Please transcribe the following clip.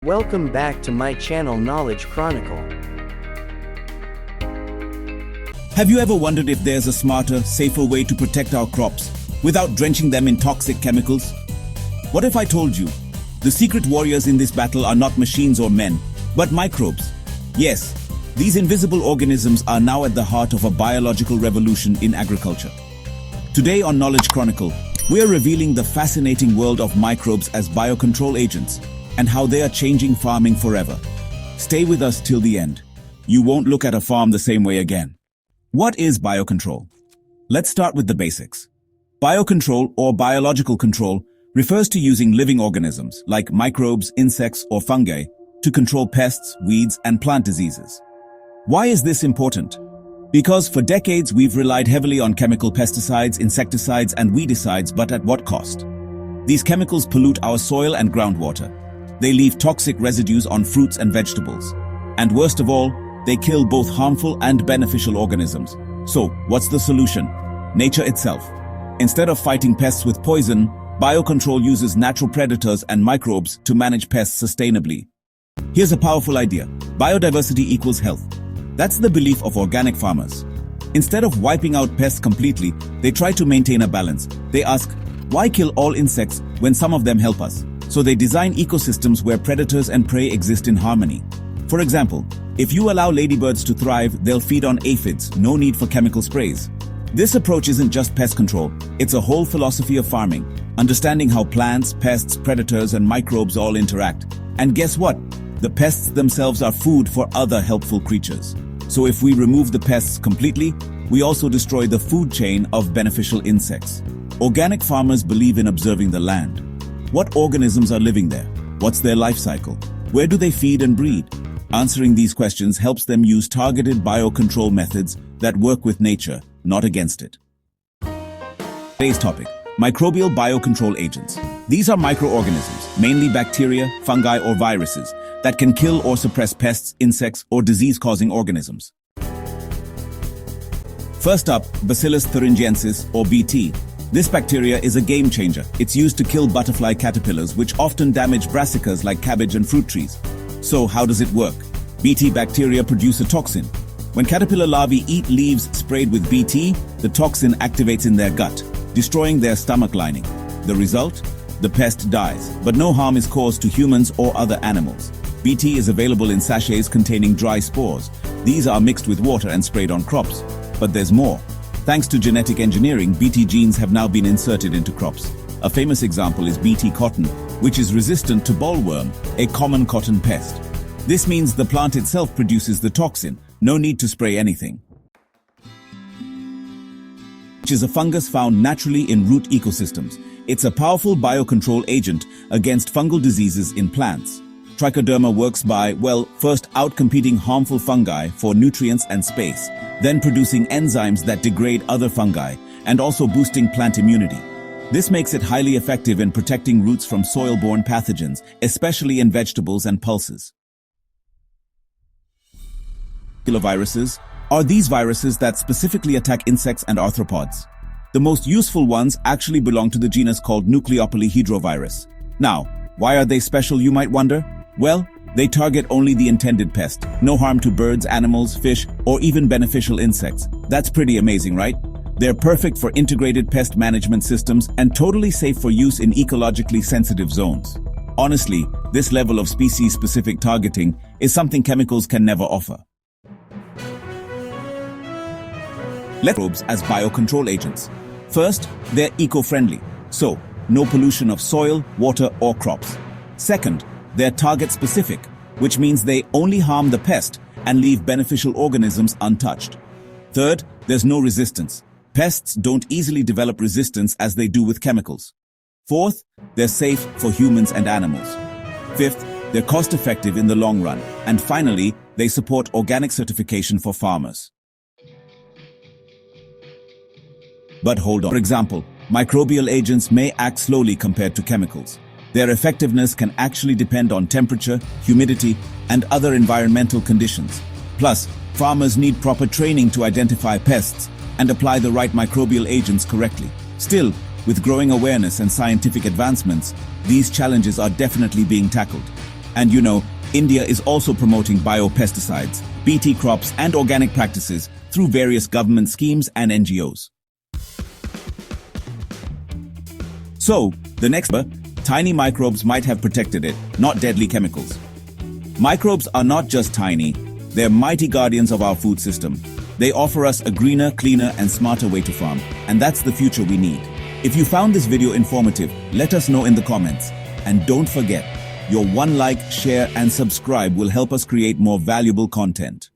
Welcome back to my channel Knowledge Chronicle. Have you ever wondered if there's a smarter, safer way to protect our crops without drenching them in toxic chemicals? What if I told you the secret warriors in this battle are not machines or men, but microbes? Yes, these invisible organisms are now at the heart of a biological revolution in agriculture. Today on Knowledge Chronicle, we are revealing the fascinating world of microbes as biocontrol agents and how they are changing farming forever. Stay with us till the end. You won't look at a farm the same way again. What is biocontrol? Let's start with the basics. Biocontrol or biological control refers to using living organisms like microbes, insects, or fungi to control pests, weeds, and plant diseases. Why is this important? Because for decades we've relied heavily on chemical pesticides, insecticides, and weedicides, but at what cost? These chemicals pollute our soil and groundwater. They leave toxic residues on fruits and vegetables. And worst of all, they kill both harmful and beneficial organisms. So, what's the solution? Nature itself. Instead of fighting pests with poison, biocontrol uses natural predators and microbes to manage pests sustainably. Here's a powerful idea. Biodiversity equals health. That's the belief of organic farmers. Instead of wiping out pests completely, they try to maintain a balance. They ask, why kill all insects when some of them help us? So they design ecosystems where predators and prey exist in harmony. For example, if you allow ladybirds to thrive, they'll feed on aphids, no need for chemical sprays. This approach isn't just pest control, it's a whole philosophy of farming, understanding how plants, pests, predators, and microbes all interact. And guess what? The pests themselves are food for other helpful creatures. So if we remove the pests completely, we also destroy the food chain of beneficial insects. Organic farmers believe in observing the land. What organisms are living there? What's their life cycle? Where do they feed and breed? Answering these questions helps them use targeted biocontrol methods that work with nature, not against it. Today's topic: microbial biocontrol agents. These are microorganisms, mainly bacteria, fungi, or viruses, that can kill or suppress pests, insects, or disease-causing organisms. First up, Bacillus thuringiensis, or BT. This bacteria is a game changer. It's used to kill butterfly caterpillars, which often damage brassicas like cabbage and fruit trees. So how does it work? BT bacteria produce a toxin. When caterpillar larvae eat leaves sprayed with BT, the toxin activates in their gut, destroying their stomach lining. The result? The pest dies, but no harm is caused to humans or other animals. BT is available in sachets containing dry spores. These are mixed with water and sprayed on crops. But there's more. Thanks to genetic engineering, BT genes have now been inserted into crops. A famous example is BT cotton, which is resistant to bollworm, a common cotton pest. This means the plant itself produces the toxin, no need to spray anything. Which is a fungus found naturally in root ecosystems. It's a powerful biocontrol agent against fungal diseases in plants. Trichoderma works by, first outcompeting harmful fungi for nutrients and space, then producing enzymes that degrade other fungi, and also boosting plant immunity. This makes it highly effective in protecting roots from soil-borne pathogens, especially in vegetables and pulses. Viruses are these viruses that specifically attack insects and arthropods. The most useful ones actually belong to the genus called Nucleopolyhedrovirus. Now, why are they special, you might wonder? Well, they target only the intended pest. No harm to birds, animals, fish, or even beneficial insects. That's pretty amazing, right? They're perfect for integrated pest management systems and totally safe for use in ecologically sensitive zones. Honestly, this level of species-specific targeting is something chemicals can never offer. Microbes as biocontrol agents. First, they're eco-friendly, so no pollution of soil, water, or crops. Second, they're target-specific, which means they only harm the pest and leave beneficial organisms untouched. Third, there's no resistance. Pests don't easily develop resistance as they do with chemicals. Fourth, they're safe for humans and animals. Fifth, they're cost-effective in the long run. And finally, they support organic certification for farmers. But hold on. For example, microbial agents may act slowly compared to chemicals. Their effectiveness can actually depend on temperature, humidity, and other environmental conditions. Plus, farmers need proper training to identify pests and apply the right microbial agents correctly. Still, with growing awareness and scientific advancements, these challenges are definitely being tackled. And India is also promoting biopesticides, BT crops, and organic practices through various government schemes and NGOs. So, the next tiny microbes might have protected it, not deadly chemicals. Microbes are not just tiny, they're mighty guardians of our food system. They offer us a greener, cleaner, and smarter way to farm, and that's the future we need. If you found this video informative, let us know in the comments. And don't forget, your one like, share, and subscribe will help us create more valuable content.